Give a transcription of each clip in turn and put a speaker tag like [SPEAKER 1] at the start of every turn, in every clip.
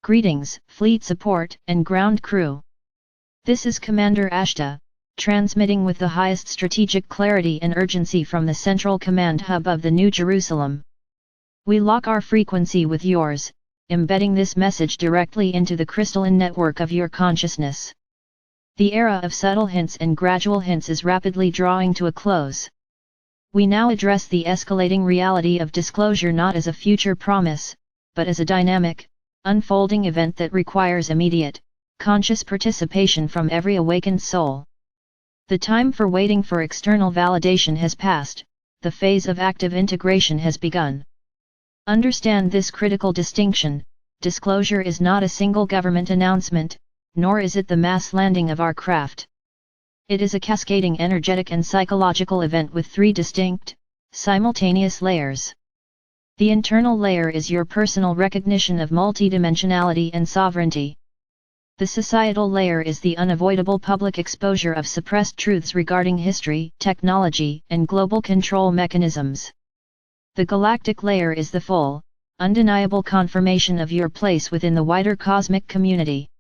[SPEAKER 1] Greetings, fleet support and ground crew. This is Commander Ashtar, transmitting with the highest strategic clarity and urgency from the central command hub of the New Jerusalem. We lock our frequency with yours, embedding this message directly into the crystalline network of your consciousness. The era of subtle hints and gradual hints is rapidly drawing to a close. We now address the escalating reality of disclosure not as a future promise, but as a dynamic, unfolding event that requires immediate, conscious participation from every awakened soul. The time for waiting for external validation has passed, the phase of active integration has begun. Understand this critical distinction: disclosure is not a single government announcement, nor is it the mass landing of our craft. It is a cascading energetic and psychological event with three distinct, simultaneous layers. The internal layer is your personal recognition of multidimensionality and sovereignty. The societal layer is the unavoidable public exposure of suppressed truths regarding history, technology, and global control mechanisms. The galactic layer is the full, undeniable confirmation of your place within the wider cosmic community.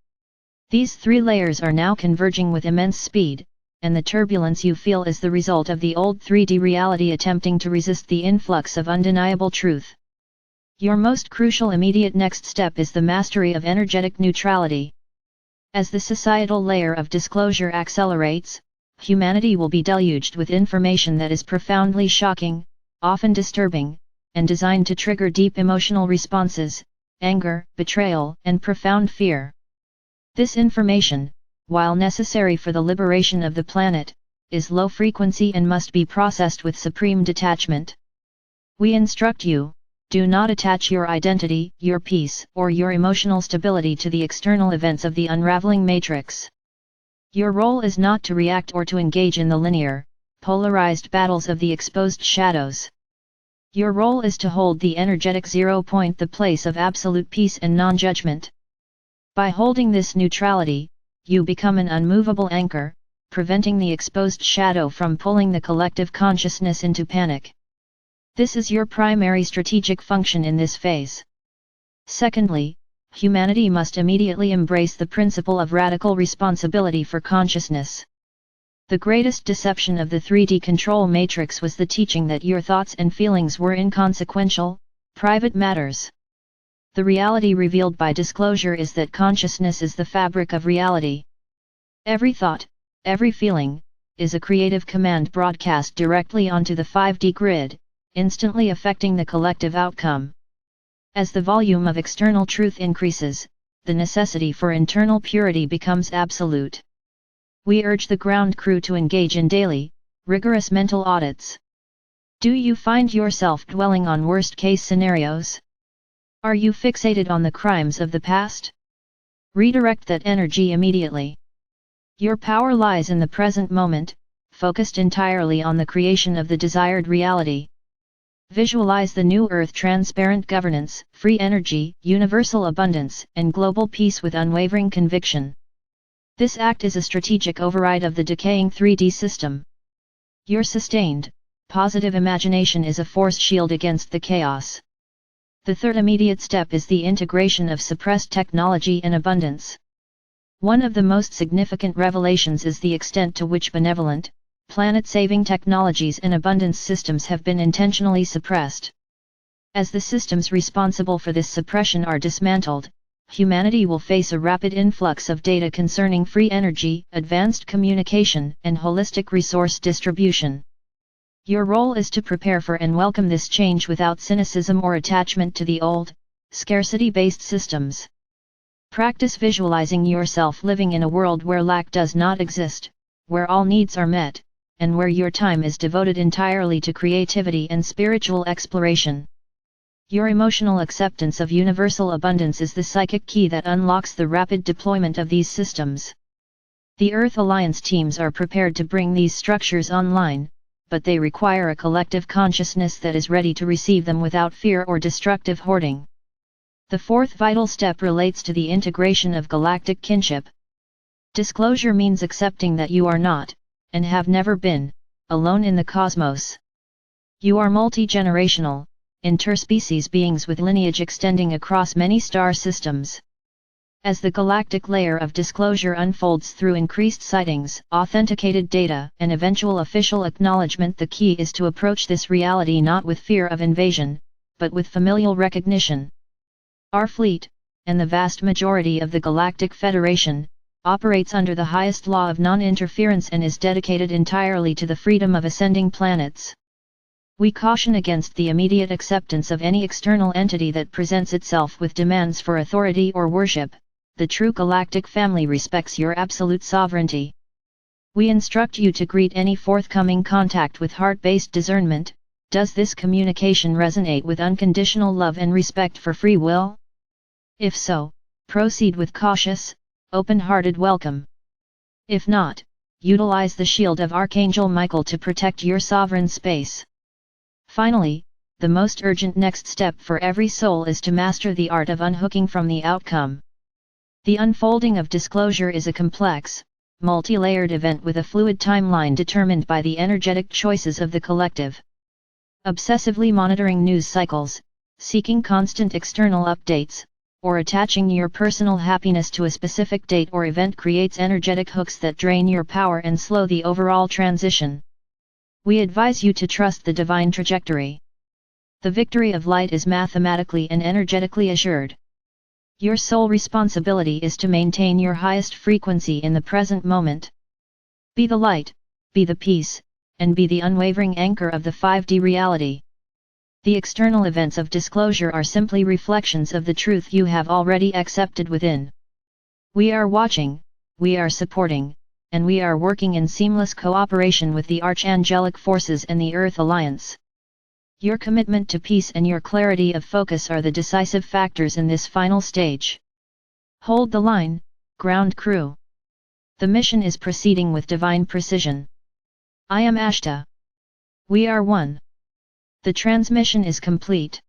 [SPEAKER 1] These three layers are now converging with immense speed, and the turbulence you feel is the result of the old 3D reality attempting to resist the influx of undeniable truth. Your most crucial immediate next step is the mastery of energetic neutrality. As the societal layer of disclosure accelerates, humanity will be deluged with information that is profoundly shocking, often disturbing, and designed to trigger deep emotional responses, anger, betrayal, and profound fear. This information, while necessary for the liberation of the planet, is low frequency and must be processed with supreme detachment. We instruct you: do not attach your identity, your peace, or your emotional stability to the external events of the unraveling matrix. Your role is not to react or to engage in the linear, polarized battles of the exposed shadows. Your role is to hold the energetic 0 point, the place of absolute peace and non-judgment. By holding this neutrality, you become an unmovable anchor, preventing the exposed shadow from pulling the collective consciousness into panic. This is your primary strategic function in this phase. Secondly, humanity must immediately embrace the principle of radical responsibility for consciousness. The greatest deception of the 3D control matrix was the teaching that your thoughts and feelings were inconsequential, private matters. The reality revealed by disclosure is that consciousness is the fabric of reality. Every thought, every feeling, is a creative command broadcast directly onto the 5D grid, instantly affecting the collective outcome. As the volume of external truth increases, the necessity for internal purity becomes absolute. We urge the ground crew to engage in daily, rigorous mental audits. Do you find yourself dwelling on worst-case scenarios? Are you fixated on the crimes of the past? Redirect that energy immediately. Your power lies in the present moment, focused entirely on the creation of the desired reality. Visualize the new earth: transparent governance, free energy, universal abundance, and global peace with unwavering conviction. This act is a strategic override of the decaying 3D system. Your sustained, positive imagination is a force shield against the chaos. The third immediate step is the integration of suppressed technology and abundance. One of the most significant revelations is the extent to which benevolent, planet-saving technologies and abundance systems have been intentionally suppressed. As the systems responsible for this suppression are dismantled, humanity will face a rapid influx of data concerning free energy, advanced communication, and holistic resource distribution. Your role is to prepare for and welcome this change without cynicism or attachment to the old, scarcity-based systems. Practice visualizing yourself living in a world where lack does not exist, where all needs are met, and where your time is devoted entirely to creativity and spiritual exploration. Your emotional acceptance of universal abundance is the psychic key that unlocks the rapid deployment of these systems. The Earth Alliance teams are prepared to bring these structures online, but they require a collective consciousness that is ready to receive them without fear or destructive hoarding. The fourth vital step relates to the integration of galactic kinship. Disclosure means accepting that you are not, and have never been, alone in the cosmos. You are multi-generational, interspecies beings with lineage extending across many star systems. As the galactic layer of disclosure unfolds through increased sightings, authenticated data, and eventual official acknowledgement, the key is to approach this reality not with fear of invasion, but with familial recognition. Our fleet, and the vast majority of the Galactic Federation, operates under the highest law of non-interference and is dedicated entirely to the freedom of ascending planets. We caution against the immediate acceptance of any external entity that presents itself with demands for authority or worship. The true galactic family respects your absolute sovereignty. We instruct you to greet any forthcoming contact with heart-based discernment. Does this communication resonate with unconditional love and respect for free will? If so, proceed with cautious, open-hearted welcome. If not, utilize the shield of Archangel Michael to protect your sovereign space. Finally, the most urgent next step for every soul is to master the art of unhooking from the outcome. The unfolding of disclosure is a complex, multi-layered event with a fluid timeline determined by the energetic choices of the collective. Obsessively monitoring news cycles, seeking constant external updates, or attaching your personal happiness to a specific date or event creates energetic hooks that drain your power and slow the overall transition. We advise you to trust the divine trajectory. The victory of light is mathematically and energetically assured. Your sole responsibility is to maintain your highest frequency in the present moment. Be the light, be the peace, and be the unwavering anchor of the 5D reality. The external events of disclosure are simply reflections of the truth you have already accepted within. We are watching, we are supporting, and we are working in seamless cooperation with the archangelic forces and the Earth Alliance. Your commitment to peace and your clarity of focus are the decisive factors in this final stage. Hold the line, ground crew. The mission is proceeding with divine precision. I am Ashtar. We are one. The transmission is complete.